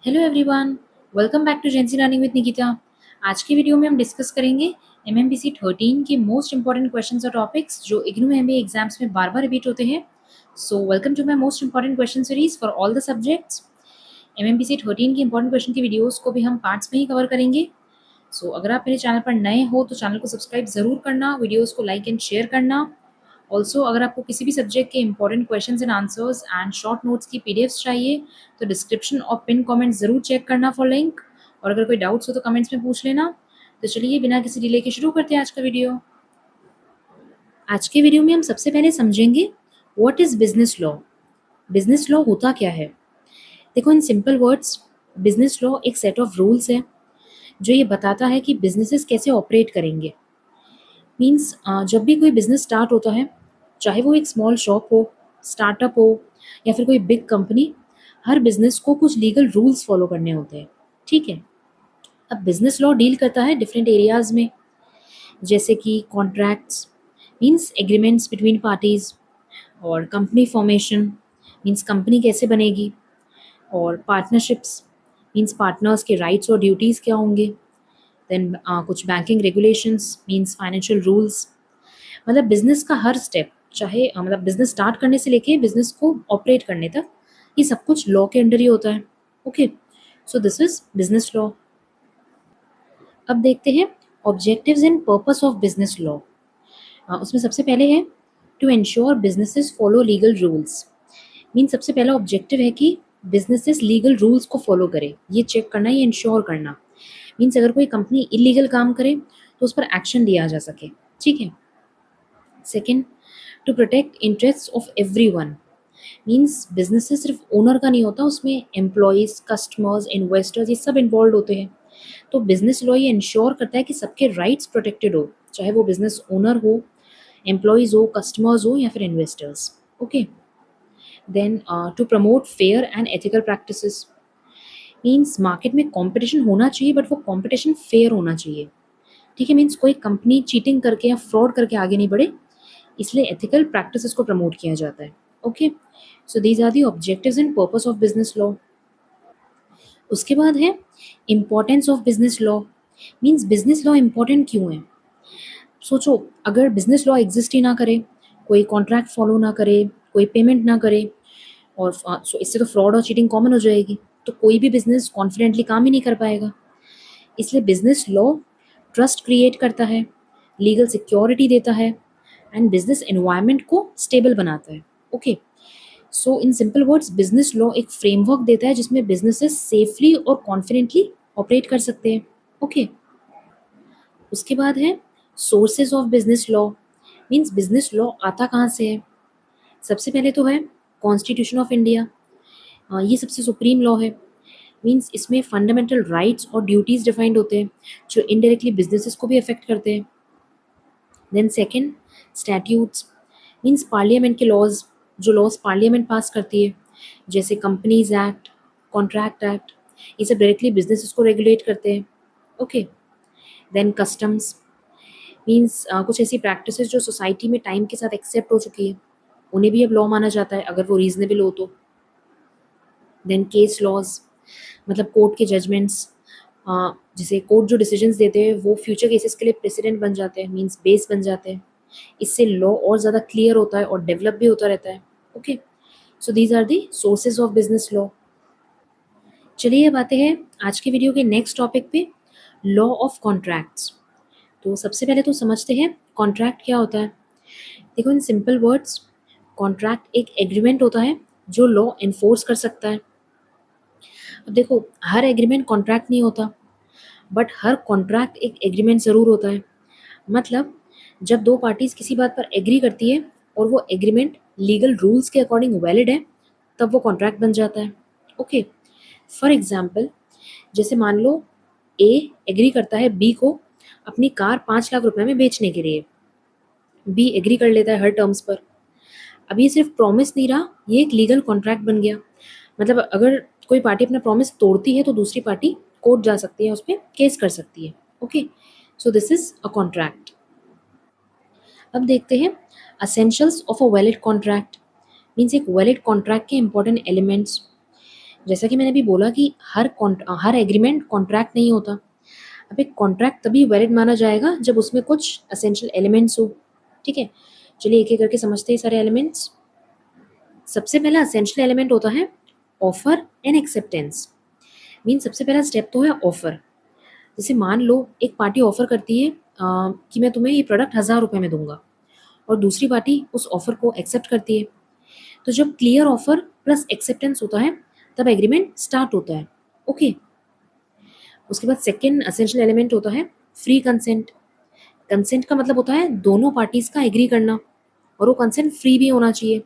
Hello everyone, welcome back to Jency learning with Nikita. आज की video में हम डिस्कस करेंगे एमएमपीसी 13 के मोस्ट इंपॉर्टेंट क्वेश्चंस और टॉपिक्स जो इग्नू में भी एग्जाम्स में बार बार रिपीट होते हैं। So welcome to my most important question series for all the subjects. MMPC 13 के इंपॉर्टेंट क्वेश्चन की वीडियोस को भी हम पार्ट्स में ही कवर करेंगे। सो अगर आप मेरे चैनल पर नए हो तो चैनल को सब्सक्राइब ज़रूर करना, वीडियोज़ को लाइक एंड शेयर करना। ऑल्सो अगर आपको किसी भी सब्जेक्ट के important questions and answers and short notes की पीडीएफ्स चाहिए तो डिस्क्रिप्शन और पिन कमेंट ज़रूर चेक करना फॉर लिंक। और अगर कोई डाउट्स हो तो कमेंट्स में पूछ लेना। तो चलिए बिना किसी डिले के शुरू करते हैं आज का वीडियो। आज के वीडियो में हम सबसे पहले समझेंगे what is business law. Business law होता क्या है? देखो, in simple words, business law एक सेट ऑफ रूल्स है जो ये बताता है कि बिजनेसेस कैसे ऑपरेट करेंगे। मीन्स जब भी कोई बिजनेस स्टार्ट होता है, चाहे वो एक स्मॉल शॉप हो, स्टार्टअप हो या फिर कोई बिग कंपनी, हर बिजनेस को कुछ लीगल रूल्स फॉलो करने होते हैं। ठीक है। अब बिजनेस लॉ डील करता है डिफरेंट एरियाज में, जैसे कि contracts means agreements between parties, और कंपनी फॉर्मेशन मीन्स कंपनी कैसे बनेगी, और पार्टनरशिप्स मीन्स पार्टनर्स के राइट्स और ड्यूटीज़ क्या होंगे। देन कुछ banking regulations means financial rules. मतलब बिजनेस का हर स्टेप, चाहे मतलब बिजनेस स्टार्ट करने से लेके बिजनेस को ऑपरेट करने तक, ये सब कुछ लॉ के अंडर ही होता है। Okay, so this is business law. अब देखते हैं objectives and purpose of business law. उसमें सबसे पहले है to ensure businesses follow legal rules. Mean सबसे पहला ऑब्जेक्टिव है कि बिजनेसेस लीगल रूल्स को फॉलो करे, ये चेक करना, ये इंश्योर करना। मीन्स अगर कोई कंपनी इलीगल काम करे तो उस पर एक्शन लिया जा सके। ठीक है। Second, to protect interest of everyone. Means business सिर्फ ओनर का नहीं होता, उसमें एम्प्लॉयज़, कस्टमर्स, इन्वेस्टर्स, ये सब इन्वॉल्व होते हैं। तो बिजनेस लॉ ये इंश्योर करता है कि सबके राइट्स प्रोटेक्टेड हो, चाहे वो बिजनेस ओनर हो, एम्प्लॉयज़ हो, कस्टमर्स हो या फिर investors. Okay. Then to promote fair and ethical practices. Means market में कॉम्पिटिशन होना चाहिए, बट वो कॉम्पिटिशन फेयर होना चाहिए। ठीक है। मीन्स कोई कंपनी चीटिंग करके या फ्रॉड करके आगे नहीं बढ़े, इसलिए एथिकल प्रैक्टिसेस को प्रमोट किया जाता है। Okay, so these are the objectives and purpose of business law. उसके बाद है importance of business law. Means business law important क्यों है? सोचो, अगर बिजनेस लॉ एग्जिस्ट ही ना करे, कोई कॉन्ट्रैक्ट फॉलो ना करे, कोई पेमेंट ना करे, और इससे तो फ्रॉड और चीटिंग कॉमन हो जाएगी, तो कोई भी बिजनेस कॉन्फिडेंटली काम ही नहीं कर पाएगा। इसलिए बिजनेस लॉ ट्रस्ट क्रिएट करता है, लीगल सिक्योरिटी देता है एंड बिजनेस एनवायरनमेंट को स्टेबल बनाता है। Okay, so in simple words, business law एक फ्रेमवर्क देता है जिसमें बिजनेसेस सेफली और कॉन्फिडेंटली ऑपरेट कर सकते हैं। ओके। उसके बाद है sources of business law. Means business law आता कहाँ से है? सबसे पहले तो है कॉन्स्टिट्यूशन ऑफ इंडिया। ये सबसे सुप्रीम लॉ है। मीन्स इसमें फंडामेंटल राइट्स और ड्यूटीज़ डिफाइंड होते हैं जो इनडायरेक्टली बिजनेसेस को भी अफेक्ट करते हैं। Then second, statutes. Means parliament के लॉज, जो लॉज पार्लियामेंट पास करती है, जैसे कंपनीज एक्ट, कॉन्ट्रैक्ट एक्ट, ये सब डायरेक्टली बिजनेसेस को रेगुलेट करते हैं। ओके। Then customs. मीन्स कुछ ऐसी प्रैक्टिसेस जो सोसाइटी में टाइम के साथ एक्सेप्ट हो चुकी है, उन्हें भी अब लॉ माना जाता है अगर वो रीजनेबल हो तो। देन केस लॉज, मतलब कोर्ट के जजमेंट्स, जैसे कोर्ट जो डिसीजंस देते हैं वो फ्यूचर केसेस के लिए प्रेसिडेंट बन जाते हैं, मीन्स बेस बन जाते हैं। इससे लॉ और ज़्यादा क्लियर होता है और डेवलप भी होता रहता है। Okay, so these are the sources of business law. चलिए अब आते हैं आज के वीडियो के नेक्स्ट टॉपिक पे, लॉ ऑफ कॉन्ट्रैक्ट्स। तो सबसे पहले तो समझते हैं कॉन्ट्रैक्ट क्या होता है। देखो, इन सिंपल वर्ड्स, कॉन्ट्रैक्ट एक एग्रीमेंट होता है जो लॉ इन्फोर्स कर सकता है। अब देखो, हर एग्रीमेंट कॉन्ट्रैक्ट नहीं होता, बट हर कॉन्ट्रैक्ट एक एग्रीमेंट ज़रूर होता है। मतलब जब दो पार्टीज किसी बात पर एग्री करती है और वो एग्रीमेंट लीगल रूल्स के अकॉर्डिंग वैलिड है, तब वो कॉन्ट्रैक्ट बन जाता है। ओके, फॉर एग्जाम्पल, जैसे मान लो ए एग्री करता है बी को अपनी कार 5 लाख रुपए में बेचने के लिए। बी एग्री कर लेता है हर टर्म्स पर। अब ये सिर्फ प्रॉमिस नहीं रहा, ये एक लीगल कॉन्ट्रैक्ट बन गया। मतलब अगर कोई पार्टी अपना प्रॉमिस तोड़ती है तो दूसरी पार्टी कोर्ट जा सकती है, उस पर केस कर सकती है। Okay, so this is a contract. अब देखते हैं essentials of a valid contract. Means एक वैलिड कॉन्ट्रैक्ट के इंपॉर्टेंट एलिमेंट्स। जैसा कि मैंने अभी बोला कि हर एग्रीमेंट कॉन्ट्रैक्ट नहीं होता। अब एक कॉन्ट्रैक्ट तभी वैलिड माना जाएगा जब उसमें कुछ एसेंशियल एलिमेंट्स हो। ठीक है, चलिए एक एक करके समझते हैं सारे एलिमेंट्स। सबसे पहला एसेंशियल एलिमेंट होता है ऑफर एंड एक्सेप्टेंस। मीन सबसे पहला स्टेप तो है ऑफर। जैसे मान लो एक पार्टी ऑफर करती है कि मैं तुम्हें ये प्रोडक्ट 1000 रुपये में दूंगा, और दूसरी पार्टी उस ऑफर को एक्सेप्ट करती है। तो जब क्लियर ऑफर प्लस एक्सेप्टेंस होता है तब एग्रीमेंट स्टार्ट होता है। ओके, उसके बाद सेकेंड एसेंशियल एलिमेंट होता है फ्री कंसेंट। कंसेंट का मतलब होता है दोनों पार्टीज का एग्री करना, और वो कंसेंट फ्री भी होना चाहिए।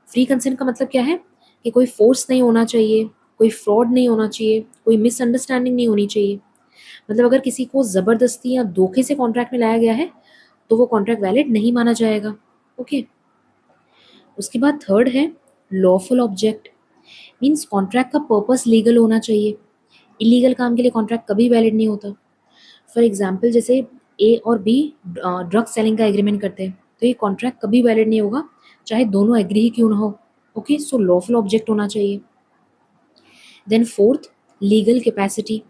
फ्री कंसेंट का मतलब क्या है कि कोई फोर्स नहीं होना चाहिए, कोई फ्रॉड नहीं होना चाहिए, कोई मिसअंडरस्टैंडिंग नहीं होनी चाहिए। मतलब अगर किसी को ज़बरदस्ती या धोखे से कॉन्ट्रैक्ट में लाया गया है तो वो कॉन्ट्रैक्ट वैलिड नहीं माना जाएगा। ओके, उसके बाद थर्ड है लॉफुल ऑब्जेक्ट। मीन्स कॉन्ट्रैक्ट का पर्पस लीगल होना चाहिए। इलीगल काम के लिए कॉन्ट्रैक्ट कभी वैलिड नहीं होता। फॉर एग्जाम्पल जैसे ए और बी ड्रग सेलिंग का एग्रीमेंट करते हैं तो ये कॉन्ट्रैक्ट कभी वैलिड नहीं होगा, चाहे दोनों एग्री ही क्यों ना हो। ओके, सो लॉफुल ऑब्जेक्ट होना चाहिए। Then fourth, legal capacity.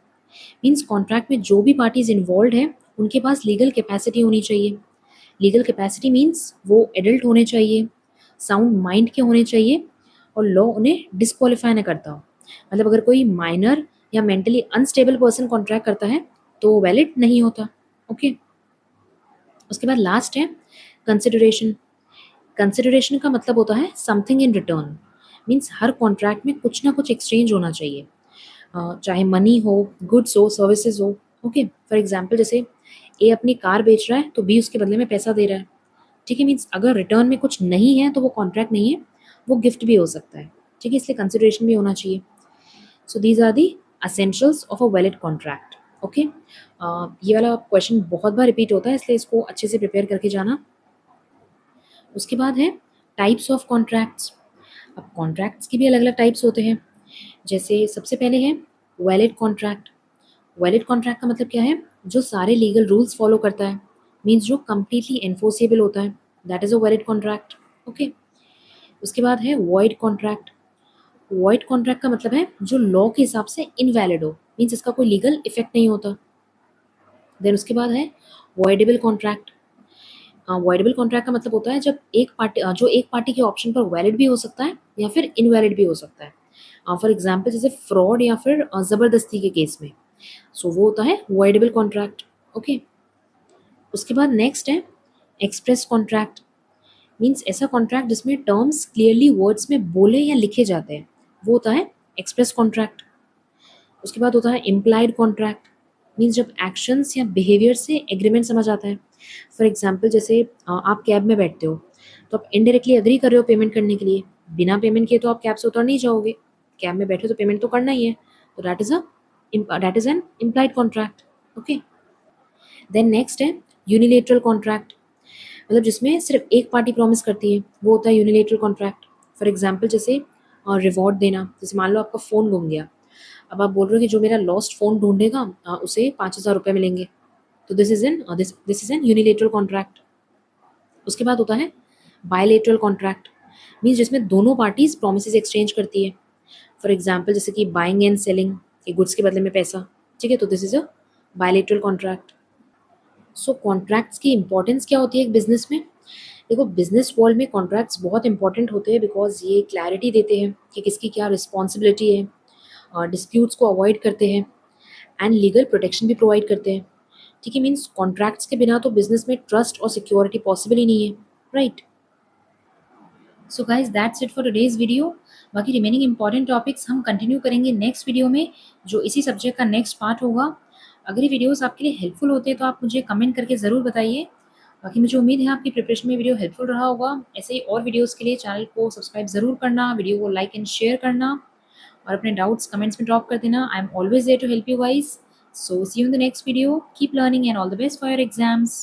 Means contract में जो भी पार्टीज इन्वॉल्व हैं उनके पास लीगल कैपेसिटी होनी चाहिए। लीगल कैपेसिटी मीन्स वो एडल्ट होने चाहिए, साउंड माइंड के होने चाहिए, और लॉ उन्हें डिस्क्वालीफाई ना करता हो। मतलब अगर कोई माइनर या मेंटली अनस्टेबल पर्सन कॉन्ट्रैक्ट करता है तो वैलिड नहीं होता। ओके, उसके बाद लास्ट है कंसिडरेशन। कंसिडरेशन का मतलब होता है something in return. Means her contract में कुछ ना कुछ एक्सचेंज होना चाहिए, चाहे मनी हो, गुड्स हो, सर्विसेज हो। ओके, फॉर एग्जाम्पल जैसे ए अपनी कार बेच रहा है तो बी उसके बदले में पैसा दे रहा है। ठीक है, मीन्स अगर रिटर्न में कुछ नहीं है तो वो कॉन्ट्रैक्ट नहीं है, वो गिफ्ट भी हो सकता है। ठीक है, इसलिए कंसिडरेशन भी होना चाहिए। So these are the essentials of a valid contract. Okay, ये वाला क्वेश्चन बहुत बार रिपीट होता है इसलिए इसको अच्छे से प्रिपेयर करके जाना। उसके बाद है टाइप्स ऑफ कॉन्ट्रैक्ट्स। अब कॉन्ट्रैक्ट्स की भी अलग अलग टाइप्स होते हैं। जैसे सबसे पहले है वैलिड कॉन्ट्रैक्ट। वैलिड कॉन्ट्रैक्ट का मतलब क्या है, जो सारे लीगल रूल्स फॉलो करता है। मीन्स जो कंप्लीटली एनफोर्सेबल होता है, that is a valid contract. Okay, उसके बाद है वॉइड कॉन्ट्रैक्ट। वॉइड कॉन्ट्रैक्ट का मतलब है जो लॉ के हिसाब से इनवैलिड हो, मीन्स इसका कोई लीगल इफेक्ट नहीं होता। देन उसके बाद है वॉइडेबल कॉन्ट्रैक्ट। वॉइडेबल कॉन्ट्रैक्ट का मतलब होता है जब एक पार्टी जो एक पार्टी के ऑप्शन पर वैलिड भी हो सकता है या फिर इनवैलिड भी हो सकता है। फॉर एग्जाम्पल जैसे फ्रॉड या फिर जबरदस्ती के केस में, सो वो होता है वॉइडेबल कॉन्ट्रैक्ट। ओके, उसके बाद नेक्स्ट है एक्सप्रेस कॉन्ट्रैक्ट। मीन्स ऐसा कॉन्ट्रैक्ट जिसमें टर्म्स क्लियरली वर्ड्स में बोले या लिखे जाते हैं, वो होता है एक्सप्रेस कॉन्ट्रैक्ट। उसके बाद होता है इम्प्लाइड कॉन्ट्रैक्ट। मीन्स जब एक्शंस या बिहेवियर से एग्रीमेंट समझ आता है। फॉर एग्जाम्पल जैसे आप कैब में बैठते हो तो आप इनडायरेक्टली अग्री कर रहे हो पेमेंट करने के लिए। बिना पेमेंट किए तो आप कैब से उतर नहीं जाओगे, कैब में बैठे हो तो पेमेंट तो करना ही है। तो that is an implied contract. Okay, then next है यूनिलेटरल कॉन्ट्रैक्ट। मतलब जिसमें सिर्फ एक पार्टी प्रॉमिस करती है, वो होता है यूनिलेटरल कॉन्ट्रैक्ट। फॉर एग्जाम्पल जैसे रिवॉर्ड देना। जैसे मान लो आपका फ़ोन गुम गया, अब आप बोल रहे हो कि जो मेरा लॉस्ट फ़ोन ढूंढेगा उसे 5000 रुपये मिलेंगे। तो this is an unilateral contract. उसके बाद होता है बायलेटरल कॉन्ट्रैक्ट। मीन्स जिसमें दोनों पार्टीज प्रोमिस एक्सचेंज करती है। फॉर एग्जाम्पल जैसे कि बाइंग एंड सेलिंग, कि गुड्स के बदले में पैसा। ठीक है, तो this is a bilateral contract. So contracts की इंपॉर्टेंस क्या होती है एक बिजनेस में? देखो, बिजनेस वर्ल्ड में कॉन्ट्रैक्ट्स बहुत इंपॉर्टेंट होते हैं बिकॉज ये क्लैरिटी देते हैं कि किसकी क्या रिस्पॉन्सिबिलिटी है, डिस्प्यूट्स को अवॉइड करते हैं, एंड लीगल प्रोटेक्शन भी प्रोवाइड करते हैं। ठीक है, मीन्स कॉन्ट्रैक्ट्स के बिना तो बिजनेस में ट्रस्ट और सिक्योरिटी पॉसिबल ही नहीं है, right? So guys that's it for today's video. बाकी रिमेनिंग इंपॉर्टेंट टॉपिक्स हम कंटिन्यू करेंगे नेक्स्ट वीडियो में, जो इसी सब्जेक्ट का नेक्स्ट पार्ट होगा। अगर ये वीडियोस आपके लिए हेल्पफुल होते हैं तो आप मुझे कमेंट करके ज़रूर बताइए। बाकी मुझे उम्मीद है आपकी प्रिपरेशन में वीडियो हेल्पफुल रहा होगा। ऐसे ही और वीडियोस के लिए चैनल को सब्सक्राइब ज़रूर करना, वीडियो को लाइक एंड शेयर करना, और अपने डाउट्स कमेंट्स में ड्रॉप कर देना। I am always there to help you guys. So see you in the next video. Keep learning and all the best for your exams.